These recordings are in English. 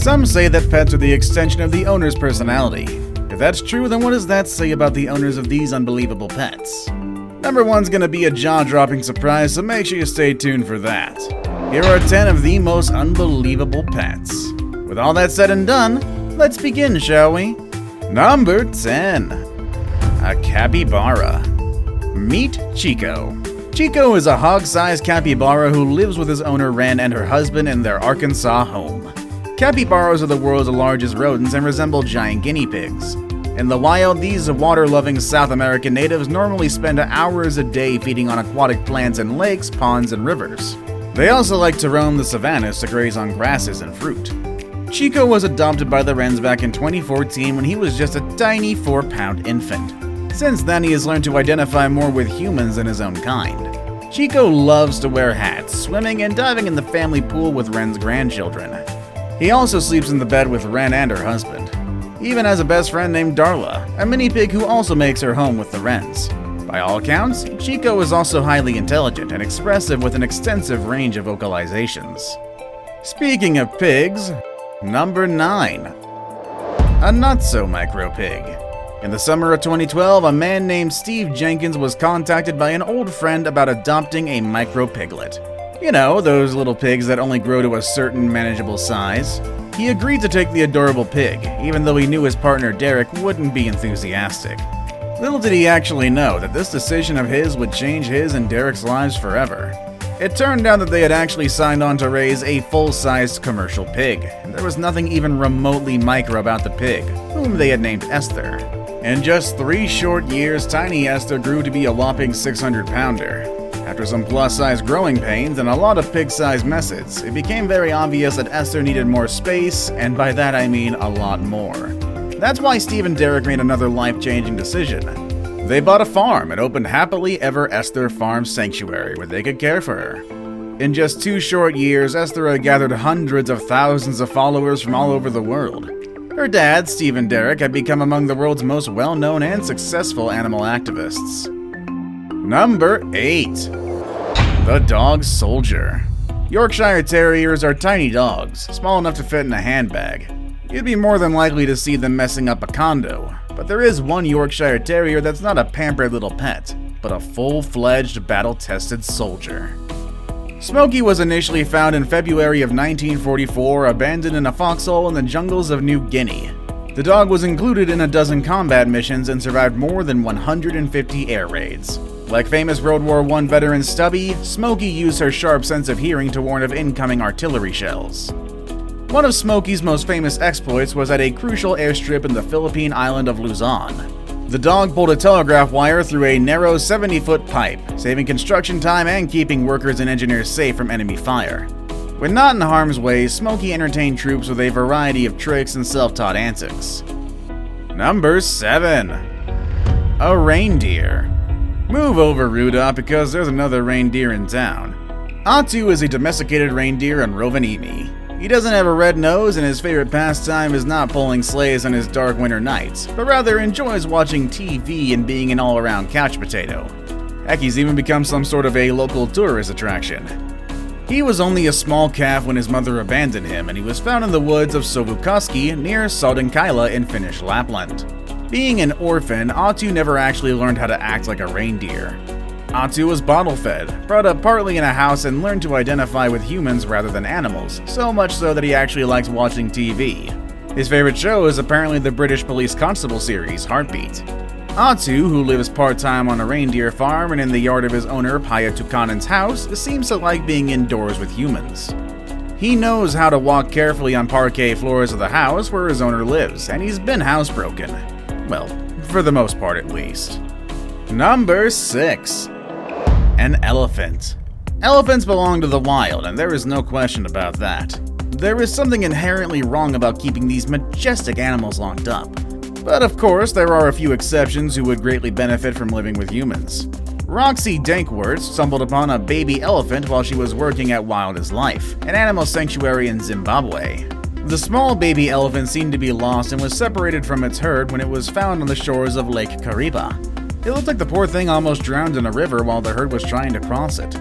Some say that pets are the extension of the owner's personality. If that's true, then what does that say about the owners of these unbelievable pets? Number 1's gonna be a jaw-dropping surprise, so make sure you stay tuned for that. Here are 10 of the most unbelievable pets. With all that said and done, let's begin, shall we? Number 10. A capybara. Meet Chico. Chico is a hog-sized capybara who lives with his owner Wren and her husband in their Arkansas home. Capybaras are the world's largest rodents and resemble giant guinea pigs. In the wild, these water-loving South American natives normally spend hours a day feeding on aquatic plants in lakes, ponds, and rivers. They also like to roam the savannas to graze on grasses and fruit. Chico was adopted by the Wrens back in 2014 when he was just a tiny 4-pound infant. Since then, he has learned to identify more with humans than his own kind. Chico loves to wear hats, swimming, and diving in the family pool with Wren's grandchildren. He also sleeps in the bed with Wren and her husband. He even has a best friend named Darla, a mini pig who also makes her home with the Wrens. By all accounts, Chico is also highly intelligent and expressive with an extensive range of vocalizations. Speaking of pigs, number 9. A not-so-micro-pig. In the summer of 2012, a man named Steve Jenkins was contacted by an old friend about adopting a micro-piglet. You know, those little pigs that only grow to a certain manageable size. He agreed to take the adorable pig, even though he knew his partner Derek wouldn't be enthusiastic. Little did he actually know that this decision of his would change his and Derek's lives forever. It turned out that they had actually signed on to raise a full-sized commercial pig, and there was nothing even remotely micro about the pig, whom they had named Esther. In just 3 short years, tiny Esther grew to be a whopping 600-pounder. After some plus-size growing pains and a lot of pig-sized messes, it became very obvious that Esther needed more space, and by that I mean a lot more. That's why Steve and Derek made another life-changing decision. They bought a farm and opened Happily Ever Esther Farm Sanctuary where they could care for her. In just 2 short years, Esther had gathered hundreds of thousands of followers from all over the world. Her dad, Steve and Derek, had become among the world's most well-known and successful animal activists. Number 8. The Dog Soldier. Yorkshire Terriers are tiny dogs, small enough to fit in a handbag. You'd be more than likely to see them messing up a condo, but there is one Yorkshire Terrier that's not a pampered little pet, but a full-fledged, battle-tested soldier. Smokey was initially found in February of 1944, abandoned in a foxhole in the jungles of New Guinea. The dog was included in a dozen combat missions and survived more than 150 air raids. Like famous World War I veteran Stubby, Smokey used her sharp sense of hearing to warn of incoming artillery shells. One of Smokey's most famous exploits was at a crucial airstrip in the Philippine island of Luzon. The dog pulled a telegraph wire through a narrow 70-foot pipe, saving construction time and keeping workers and engineers safe from enemy fire. When not in harm's way, Smokey entertained troops with a variety of tricks and self-taught antics. Number 7. A reindeer. Move over, Rudolph, because there's another reindeer in town. Atu is a domesticated reindeer on Rovaniemi. He doesn't have a red nose, and his favorite pastime is not pulling sleighs on his dark winter nights, but rather enjoys watching TV and being an all-around couch potato. Heck, he's even become some sort of a local tourist attraction. He was only a small calf when his mother abandoned him, and he was found in the woods of Sovukoski near Sodankaila in Finnish Lapland. Being an orphan, Atu never actually learned how to act like a reindeer. Atu was bottle-fed, brought up partly in a house, and learned to identify with humans rather than animals, so much so that he actually likes watching TV. His favorite show is apparently the British police constable series, Heartbeat. Atu, who lives part-time on a reindeer farm and in the yard of his owner Paya Tukanen's house, seems to like being indoors with humans. He knows how to walk carefully on parquet floors of the house where his owner lives, and he's been housebroken. Well, for the most part at least. Number 6. An elephant. Elephants belong to the wild, and there is no question about that. There is something inherently wrong about keeping these majestic animals locked up. But of course, there are a few exceptions who would greatly benefit from living with humans. Roxy Dankworth stumbled upon a baby elephant while she was working at Wild as Life, an animal sanctuary in Zimbabwe. The small baby elephant seemed to be lost and was separated from its herd when it was found on the shores of Lake Kariba. It looked like the poor thing almost drowned in a river while the herd was trying to cross it.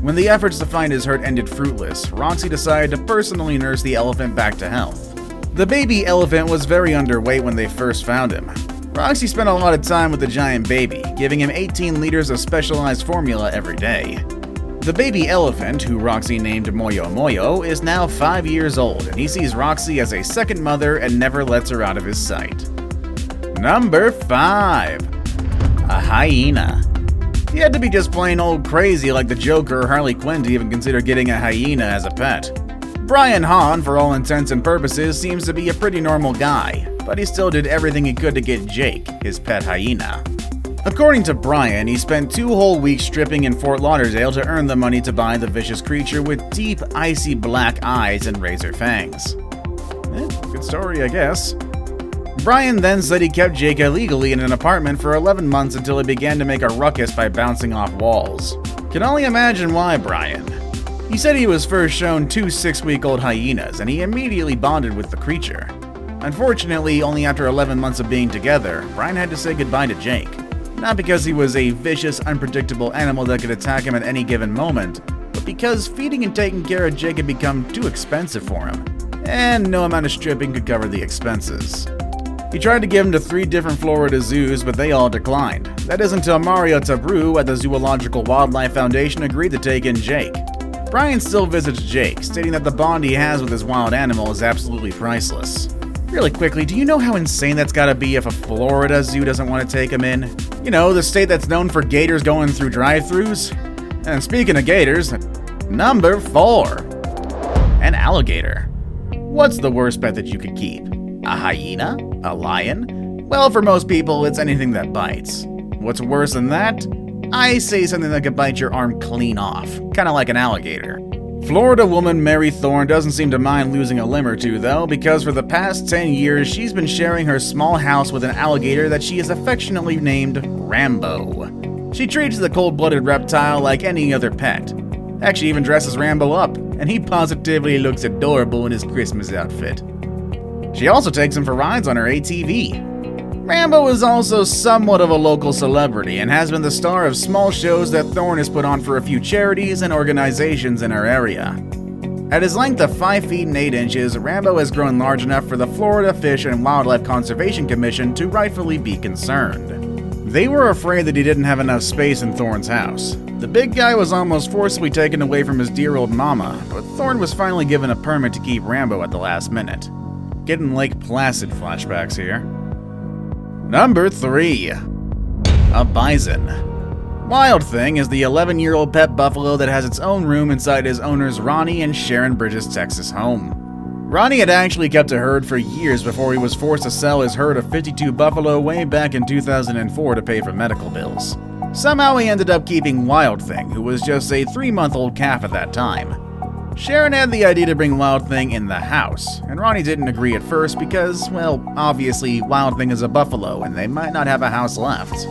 When the efforts to find his herd ended fruitless, Roxy decided to personally nurse the elephant back to health. The baby elephant was very underweight when they first found him. Roxy spent a lot of time with the giant baby, giving him 18 liters of specialized formula every day. The baby elephant, who Roxy named Moyo Moyo, is now 5 years old, and he sees Roxy as a second mother and never lets her out of his sight. Number 5. A hyena. You had to be just plain old crazy like the Joker or Harley Quinn to even consider getting a hyena as a pet. Brian Hahn, for all intents and purposes, seems to be a pretty normal guy, but he still did everything he could to get Jake, his pet hyena. According to Brian, he spent 2 whole weeks stripping in Fort Lauderdale to earn the money to buy the vicious creature with deep, icy black eyes and razor fangs. Good story, I guess. Brian then said he kept Jake illegally in an apartment for 11 months until he began to make a ruckus by bouncing off walls. Can only imagine why, Brian. He said he was first shown 2 6-week-old hyenas, and he immediately bonded with the creature. Unfortunately, only after 11 months of being together, Brian had to say goodbye to Jake. Not because he was a vicious, unpredictable animal that could attack him at any given moment, but because feeding and taking care of Jake had become too expensive for him, and no amount of stripping could cover the expenses. He tried to give him to 3 different Florida zoos, but they all declined. That is until Mario Tabru at the Zoological Wildlife Foundation agreed to take in Jake. Brian still visits Jake, stating that the bond he has with his wild animal is absolutely priceless. Really quickly, do you know how insane that's gotta be if a Florida zoo doesn't want to take him in? You know, the state that's known for gators going through drive-thrus? And speaking of gators, number 4. An alligator. What's the worst pet that you could keep? A hyena? A lion? Well, for most people, it's anything that bites. What's worse than that? I say something that could bite your arm clean off, kinda like an alligator. Florida woman Mary Thorne doesn't seem to mind losing a limb or two, though, because for the past 10 years, she's been sharing her small house with an alligator that she has affectionately named Rambo. She treats the cold-blooded reptile like any other pet. Actually even dresses Rambo up, and he positively looks adorable in his Christmas outfit. She also takes him for rides on her ATV. Rambo is also somewhat of a local celebrity and has been the star of small shows that Thorne has put on for a few charities and organizations in her area. At his length of 5 feet and 8 inches, Rambo has grown large enough for the Florida Fish and Wildlife Conservation Commission to rightfully be concerned. They were afraid that he didn't have enough space in Thorne's house. The big guy was almost forcibly taken away from his dear old mama, but Thorne was finally given a permit to keep Rambo at the last minute. Getting Lake Placid flashbacks here. Number 3. A bison. Wild Thing is the 11-year-old pet buffalo that has its own room inside his owners Ronnie and Sharon Bridges' Texas home. Ronnie had actually kept a herd for years before he was forced to sell his herd of 52 buffalo way back in 2004 to pay for medical bills. Somehow he ended up keeping Wild Thing, who was just a 3-month-old calf at that time. Sharon had the idea to bring Wild Thing in the house, and Ronnie didn't agree at first because, well, obviously Wild Thing is a buffalo and they might not have a house left.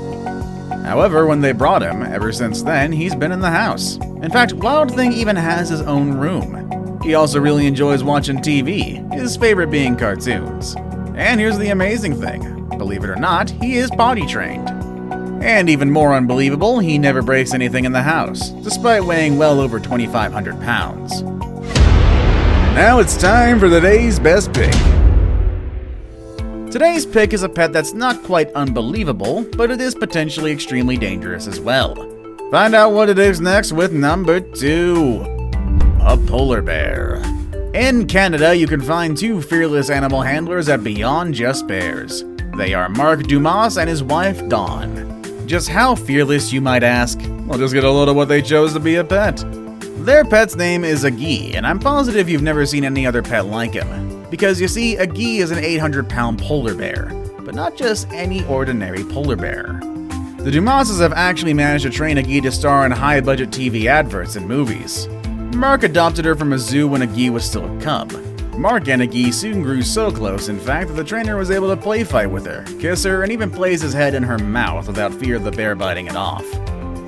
However, when they brought him, ever since then, he's been in the house. In fact, Wild Thing even has his own room. He also really enjoys watching TV, his favorite being cartoons. And here's the amazing thing, believe it or not, he is potty trained. And even more unbelievable, he never breaks anything in the house, despite weighing well over 2,500 pounds. Now it's time for today's best pick. Today's pick is a pet that's not quite unbelievable, but it is potentially extremely dangerous as well. Find out what it is next with number 2. A polar bear. In Canada, you can find 2 fearless animal handlers at Beyond Just Bears. They are Mark Dumas and his wife Dawn. Just how fearless, you might ask? Well, just get a load of what they chose to be a pet. Their pet's name is Aggie, and I'm positive you've never seen any other pet like him. Because you see, Aggie is an 800-pound polar bear, but not just any ordinary polar bear. The Dumases have actually managed to train Aggie to star in high-budget TV adverts and movies. Mark adopted her from a zoo when Aggie was still a cub. Mark and Aggie soon grew so close, in fact, that the trainer was able to play fight with her, kiss her, and even place his head in her mouth without fear of the bear biting it off.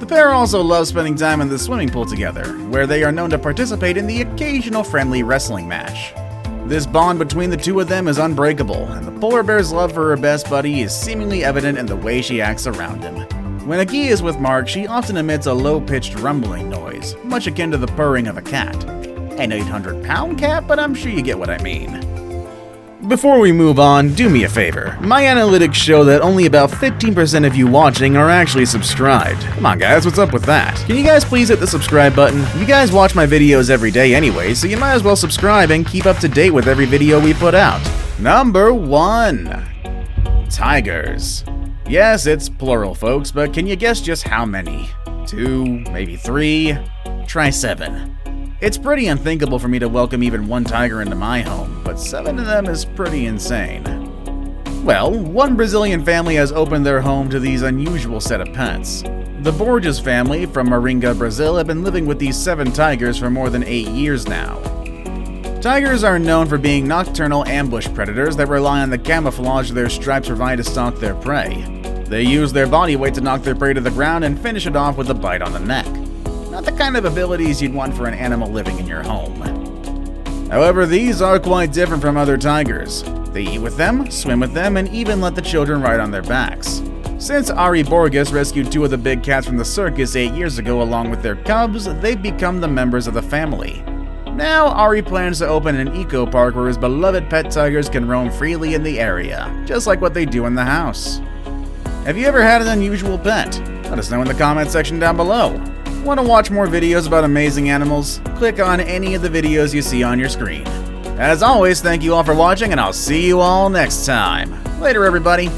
The pair also love spending time in the swimming pool together, where they are known to participate in the occasional friendly wrestling match. This bond between the two of them is unbreakable, and the polar bear's love for her best buddy is seemingly evident in the way she acts around him. When Aggie is with Mark, she often emits a low-pitched rumbling noise, much akin to the purring of a cat. An 800-pound cat, but I'm sure you get what I mean. Before we move on, do me a favor. My analytics show that only about 15% of you watching are actually subscribed. Come on guys, what's up with that? Can you guys please hit the subscribe button? You guys watch my videos every day anyway, so you might as well subscribe and keep up to date with every video we put out. Number 1. Tigers. Yes, it's plural folks, but can you guess just how many? 2, maybe 3? Try 7. It's pretty unthinkable for me to welcome even one tiger into my home, but 7 of them is pretty insane. Well, one Brazilian family has opened their home to these unusual set of pets. The Borges family from Maringa, Brazil have been living with these 7 tigers for more than 8 years now. Tigers are known for being nocturnal ambush predators that rely on the camouflage their stripes provide to stalk their prey. They use their body weight to knock their prey to the ground and finish it off with a bite on the neck. Not the kind of abilities you'd want for an animal living in your home. However, these are quite different from other tigers. They eat with them, swim with them, and even let the children ride on their backs. Since Ari Borges rescued 2 of the big cats from the circus 8 years ago along with their cubs, they've become the members of the family. Now, Ari plans to open an eco park where his beloved pet tigers can roam freely in the area, just like what they do in the house. Have you ever had an unusual pet? Let us know in the comment section down below. Want to watch more videos about amazing animals? Click on any of the videos you see on your screen. As always, thank you all for watching, and I'll see you all next time. Later, everybody.